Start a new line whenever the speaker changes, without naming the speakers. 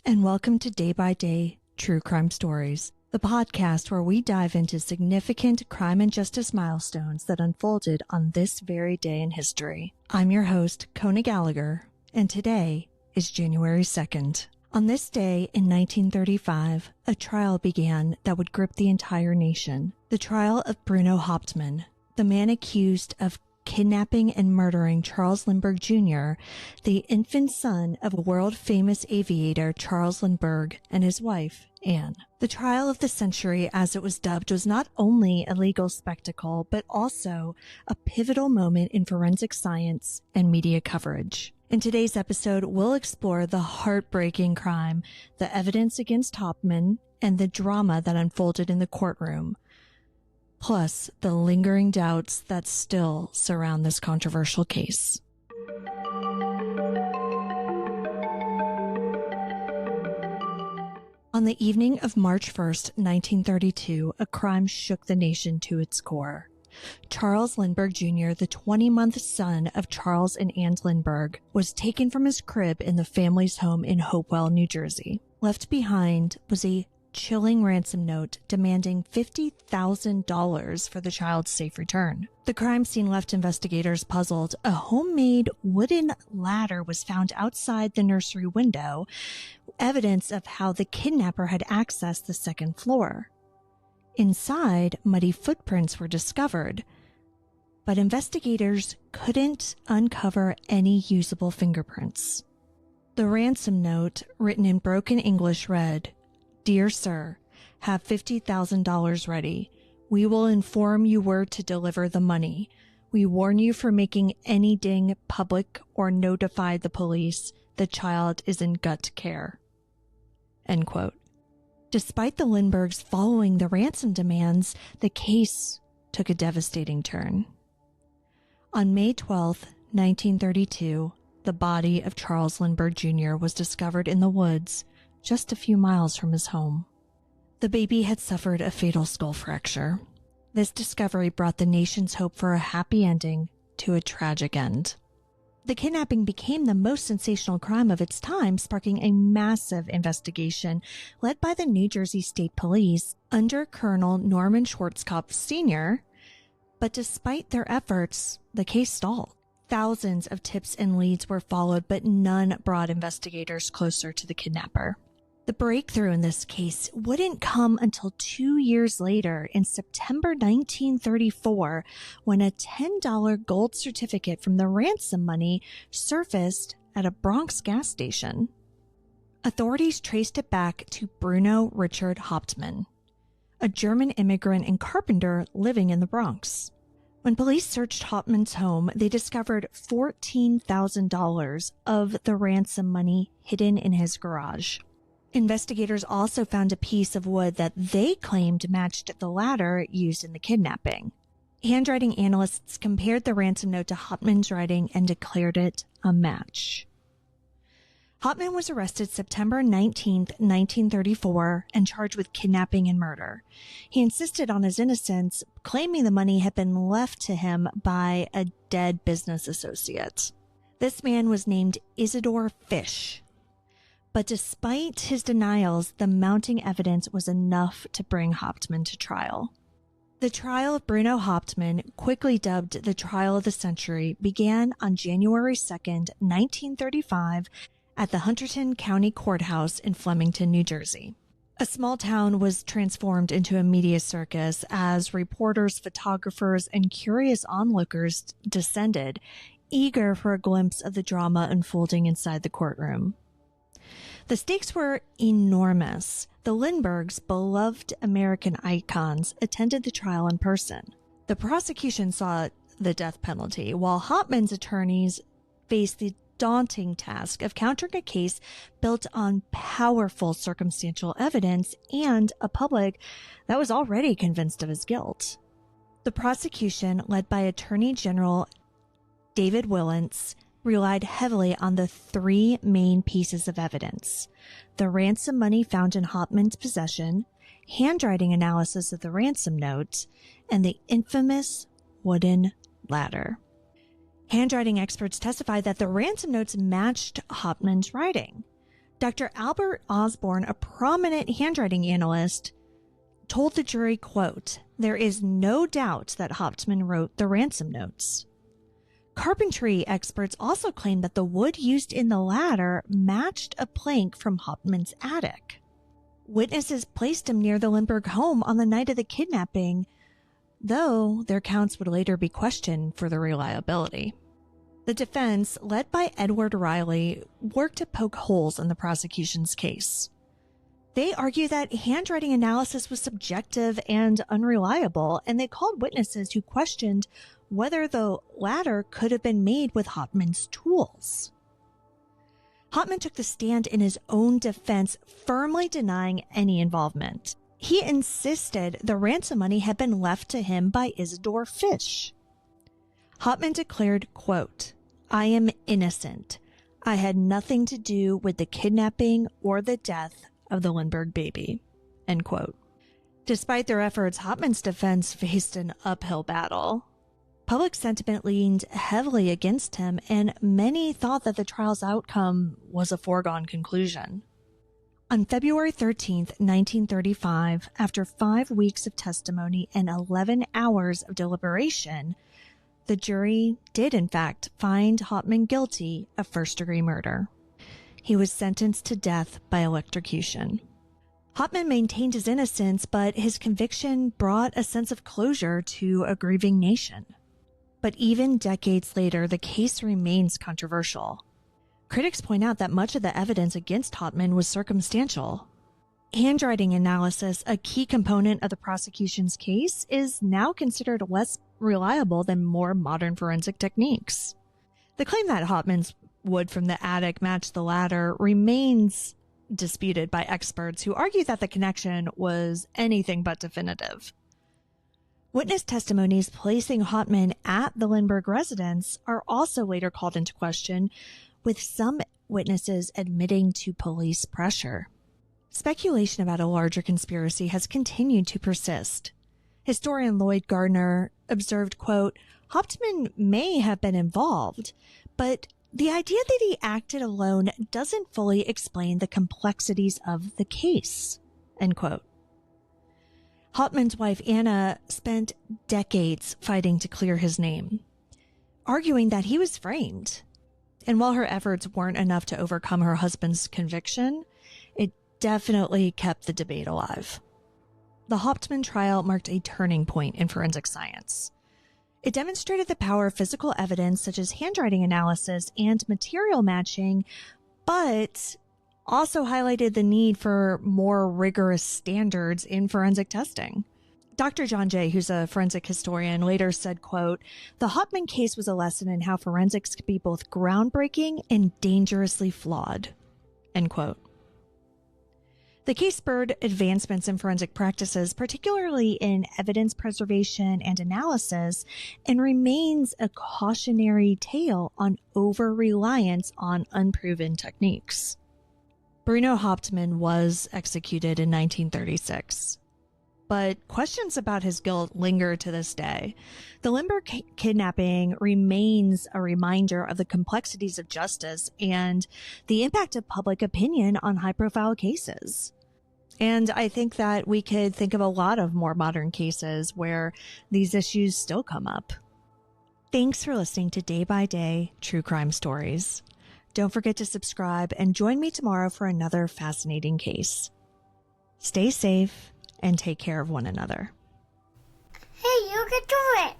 and welcome to Day by Day True Crime Stories, the podcast where we dive into significant crime and justice milestones that unfolded on this very day in history. I'm your host, Kona Gallagher, and today is January 2nd. On this day in 1935, a trial began that would grip the entire nation. The trial of Bruno Hauptmann, the man accused of kidnapping and murdering Charles Lindbergh Jr., the infant son of world-famous aviator Charles Lindbergh and his wife, Anne. The trial of the century, as it was dubbed, was not only a legal spectacle, but also a pivotal moment in forensic science and media coverage. In today's episode, we'll explore the heartbreaking crime, the evidence against Hauptmann, and the drama that unfolded in the courtroom, plus the lingering doubts that still surround this controversial case. On the evening of March 1st, 1932, a crime shook the nation to its core. Charles Lindbergh Jr., the 20-month son of Charles and Anne Lindbergh, was taken from his crib in the family's home in Hopewell, New Jersey. Left behind was a chilling ransom note demanding $50,000 for the child's safe return. The crime scene left investigators puzzled. A homemade wooden ladder was found outside the nursery window, evidence of how the kidnapper had accessed the second floor. Inside, muddy footprints were discovered, but investigators couldn't uncover any usable fingerprints. The ransom note, written in broken English, read, "Dear Sir, have $50,000 ready. We will inform you where to deliver the money. We warn you for making any ding public or notify the police. The child is in gut care." End quote. Despite the Lindberghs following the ransom demands, the case took a devastating turn. On May 12, 1932, the body of Charles Lindbergh Jr. was discovered in the woods just a few miles from his home. The baby had suffered a fatal skull fracture. This discovery brought the nation's hope for a happy ending to a tragic end. The kidnapping became the most sensational crime of its time, sparking a massive investigation led by the New Jersey State Police under Colonel Norman Schwarzkopf Sr., but despite their efforts, the case stalled. Thousands of tips and leads were followed, but none brought investigators closer to the kidnapper. The breakthrough in this case wouldn't come until 2 years later, in September 1934, when a $10 gold certificate from the ransom money surfaced at a Bronx gas station. Authorities traced it back to Bruno Richard Hauptmann, a German immigrant and carpenter living in the Bronx. When police searched Hauptmann's home, they discovered $14,000 of the ransom money hidden in his garage. Investigators also found a piece of wood that they claimed matched the ladder used in the kidnapping. Handwriting analysts compared the ransom note to Hauptmann's writing and declared it a match. Hauptmann was arrested September 19, 1934, and charged with kidnapping and murder. He insisted on his innocence, claiming the money had been left to him by a dead business associate. This man was named Isidore Fish. But despite his denials, the mounting evidence was enough to bring Hauptmann to trial. The trial of Bruno Hauptmann, quickly dubbed the trial of the century, began on January 2nd, 1935, at the Hunterdon County Courthouse in Flemington, New Jersey. A small town was transformed into a media circus as reporters, photographers, and curious onlookers descended, eager for a glimpse of the drama unfolding inside the courtroom. The stakes were enormous. The Lindberghs, beloved American icons, attended the trial in person. The prosecution sought the death penalty, while Hauptmann's attorneys faced the daunting task of countering a case built on powerful circumstantial evidence and a public that was already convinced of his guilt. The prosecution, led by Attorney General David Willents, relied heavily on the three main pieces of evidence: the ransom money found in Hauptmann's possession, handwriting analysis of the ransom note, and the infamous wooden ladder. Handwriting experts testified that the ransom notes matched Hauptmann's writing. Dr. Albert Osborne, a prominent handwriting analyst, told the jury, quote, "There is no doubt that Hauptmann wrote the ransom notes." Carpentry experts also claimed that the wood used in the ladder matched a plank from Hauptmann's attic. Witnesses placed him near the Lindbergh home on the night of the kidnapping, though their counts would later be questioned for their reliability. The defense, led by Edward Riley, worked to poke holes in the prosecution's case. They argued that handwriting analysis was subjective and unreliable, and they called witnesses who questioned whether the ladder could have been made with Hauptmann's tools. Hauptmann took the stand in his own defense, firmly denying any involvement. He insisted the ransom money had been left to him by Isidore Fish. Hauptmann declared, quote, "I am innocent. I had nothing to do with the kidnapping or the death of the Lindbergh baby," end quote. Despite their efforts, Hauptmann's defense faced an uphill battle. Public sentiment leaned heavily against him, and many thought that the trial's outcome was a foregone conclusion. On February 13th, 1935, after 5 weeks of testimony and 11 hours of deliberation, the jury did in fact find Hauptmann guilty of first-degree murder. He was sentenced to death by electrocution. Hauptmann maintained his innocence, but his conviction brought a sense of closure to a grieving nation. But even decades later, the case remains controversial. Critics point out that much of the evidence against Hauptmann was circumstantial. Handwriting analysis, a key component of the prosecution's case, is now considered less reliable than more modern forensic techniques. The claim that Hauptmann's wood from the attic matched the ladder remains disputed by experts who argue that the connection was anything but definitive. Witness testimonies placing Hauptmann at the Lindbergh residence are also later called into question, with some witnesses admitting to police pressure. Speculation about a larger conspiracy has continued to persist. Historian Lloyd Gardner observed, quote, "Hauptmann may have been involved, but the idea that he acted alone doesn't fully explain the complexities of the case," end quote. Hauptmann's wife, Anna, spent decades fighting to clear his name, arguing that he was framed. And while her efforts weren't enough to overcome her husband's conviction, it definitely kept the debate alive. The Hauptmann trial marked a turning point in forensic science. It demonstrated the power of physical evidence such as handwriting analysis and material matching, but also highlighted the need for more rigorous standards in forensic testing. Dr. John Jay, who's a forensic historian, later said, quote, "The Hauptmann case was a lesson in how forensics could be both groundbreaking and dangerously flawed," end quote. The case spurred advancements in forensic practices, particularly in evidence preservation and analysis, and remains a cautionary tale on over-reliance on unproven techniques. Bruno Hauptmann was executed in 1936, but questions about his guilt linger to this day. The Lindbergh kidnapping remains a reminder of the complexities of justice and the impact of public opinion on high-profile cases. And I think that we could think of a lot of more modern cases where these issues still come up. Thanks for listening to Day by Day True Crime Stories. Don't forget to subscribe and join me tomorrow for another fascinating case. Stay safe and take care of one another.
Hey, you can do it!